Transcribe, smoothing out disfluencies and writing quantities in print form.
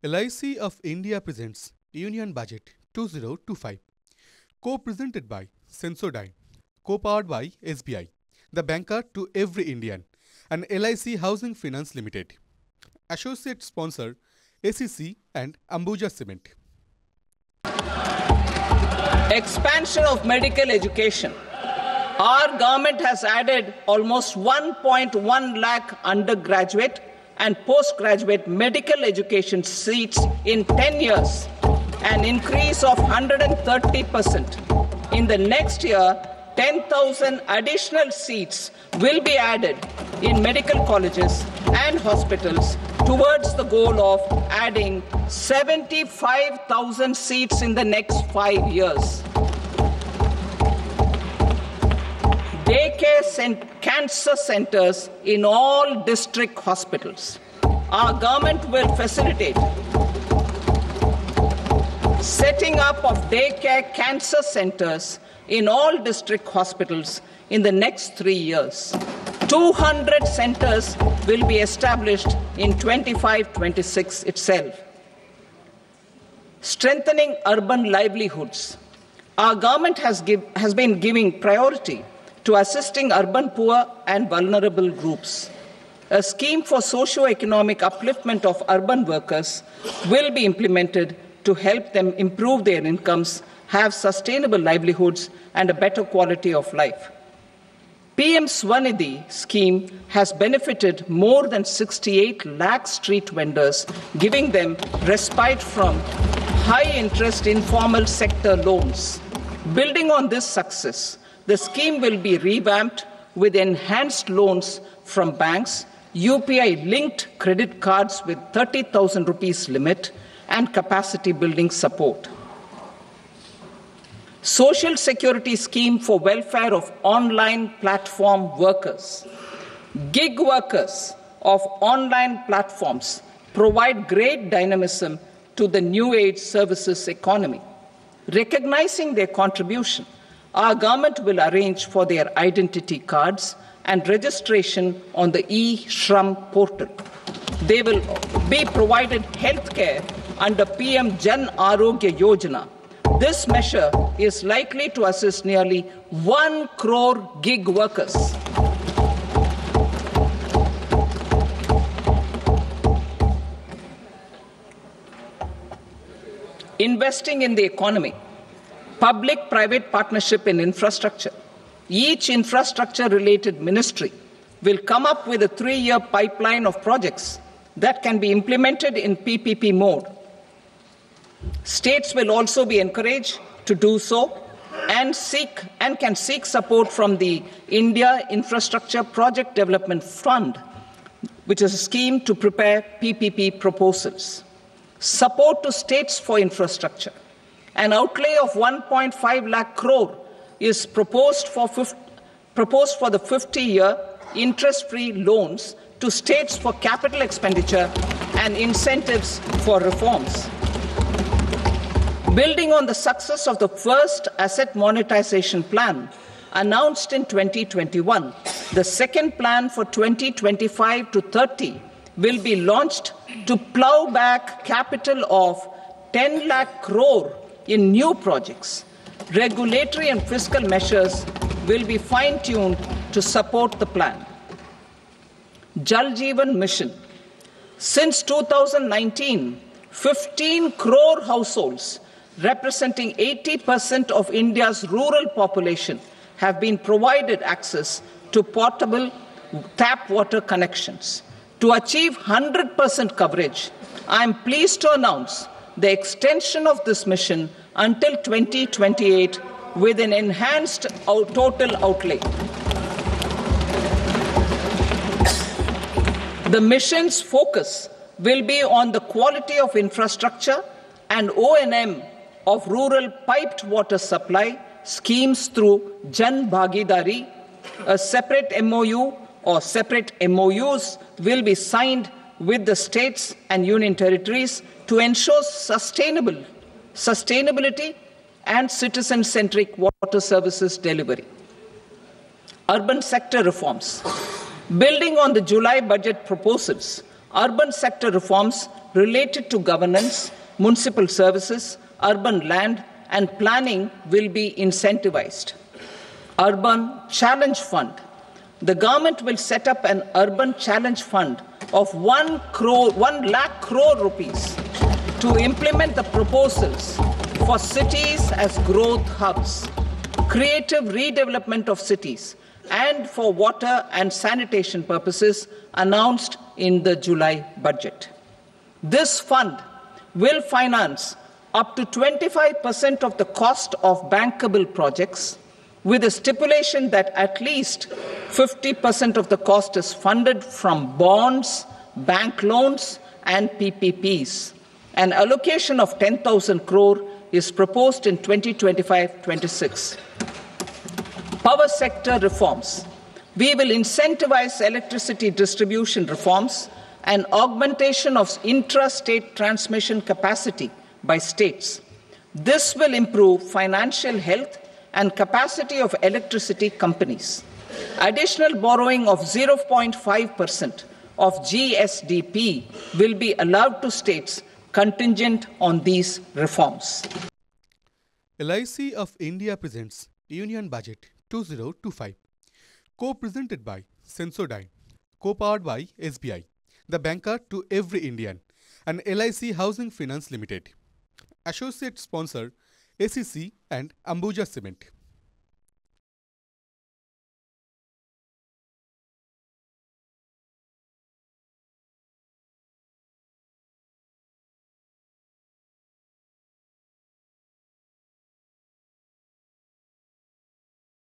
LIC of India presents Union Budget 2025, co-presented by Sensodyne, co-powered by SBI, the banker to every Indian, and LIC Housing Finance Limited. Associate sponsor ACC and Ambuja Cement. Expansion of medical education. Our government has added almost 1.1 lakh undergraduate and postgraduate medical education seats in 10 years, an increase of 130%. In the next year, 10,000 additional seats will be added in medical colleges and hospitals towards the goal of adding 75,000 seats in the next 5 years. Daycare cancer centers in all district hospitals. Our government will facilitate setting up of daycare cancer centers in all district hospitals in the next 3 years. 200 centers will be established in 25-26 itself. Strengthening urban livelihoods. Our government has been giving priority to assisting urban poor and vulnerable groups. A scheme for socio-economic upliftment of urban workers will be implemented to help them improve their incomes, have sustainable livelihoods, and a better quality of life. PM Swanidhi scheme has benefited more than 68 lakh street vendors, giving them respite from high-interest informal sector loans. Building on this success, the scheme will be revamped with enhanced loans from banks, UPI-linked credit cards with 30,000 rupees limit, and capacity building support. Social Security Scheme for welfare of online platform workers. Gig workers of online platforms provide great dynamism to the new age services economy. Recognizing their contribution, our government will arrange for their identity cards and registration on the e-Shram portal. They will be provided health care under PM Jan Arogya Yojana. This measure is likely to assist nearly 1 crore gig workers. Investing in the economy. Public-private partnership in infrastructure. Each infrastructure-related ministry will come up with a 3-year pipeline of projects that can be implemented in PPP mode. States will also be encouraged to do so and can seek support from the India Infrastructure Project Development Fund, which is a scheme to prepare PPP proposals. Support to states for infrastructure. An outlay of 1.5 lakh crore is proposed for the 50-year interest-free loans to states for capital expenditure and incentives for reforms. Building on the success of the first asset monetization plan announced in 2021, the second plan for 2025 to 30 will be launched to plow back capital of 10 lakh crore in new projects. Regulatory and fiscal measures will be fine-tuned to support the plan. Jal Jeevan Mission. Since 2019, 15 crore households, representing 80% of India's rural population, have been provided access to portable tap water connections. To achieve 100% coverage, I am pleased to announce the extension of this mission until 2028 with an enhanced total outlay. The mission's focus will be on the quality of infrastructure and O&M of rural piped water supply schemes through Jan Bhagidari. A separate MOU or separate MOUs will be signed with the states and union territories to ensure sustainability and citizen-centric water services delivery. Urban sector reforms. Building on the July budget proposals, urban sector reforms related to governance, municipal services, urban land, and planning will be incentivized. Urban Challenge Fund. The government will set up an Urban Challenge Fund of 1 lakh crore rupees to implement the proposals for cities as growth hubs, creative redevelopment of cities, and for water and sanitation purposes announced in the July budget. This fund will finance up to 25% of the cost of bankable projects, with a stipulation that at least 50% of the cost is funded from bonds, bank loans, and PPPs. An allocation of 10,000 crore is proposed in 2025-26. Power sector reforms. We will incentivize electricity distribution reforms and augmentation of intra-state transmission capacity by states. This will improve financial health and capacity of electricity companies. Additional borrowing of 0.5% of GSDP will be allowed to states contingent on these reforms. LIC of India presents Union Budget 2025, co-presented by Sensodyne, co-powered by SBI, the banker to every Indian, and LIC Housing Finance Limited. Associate sponsor ACC and Ambuja Cement.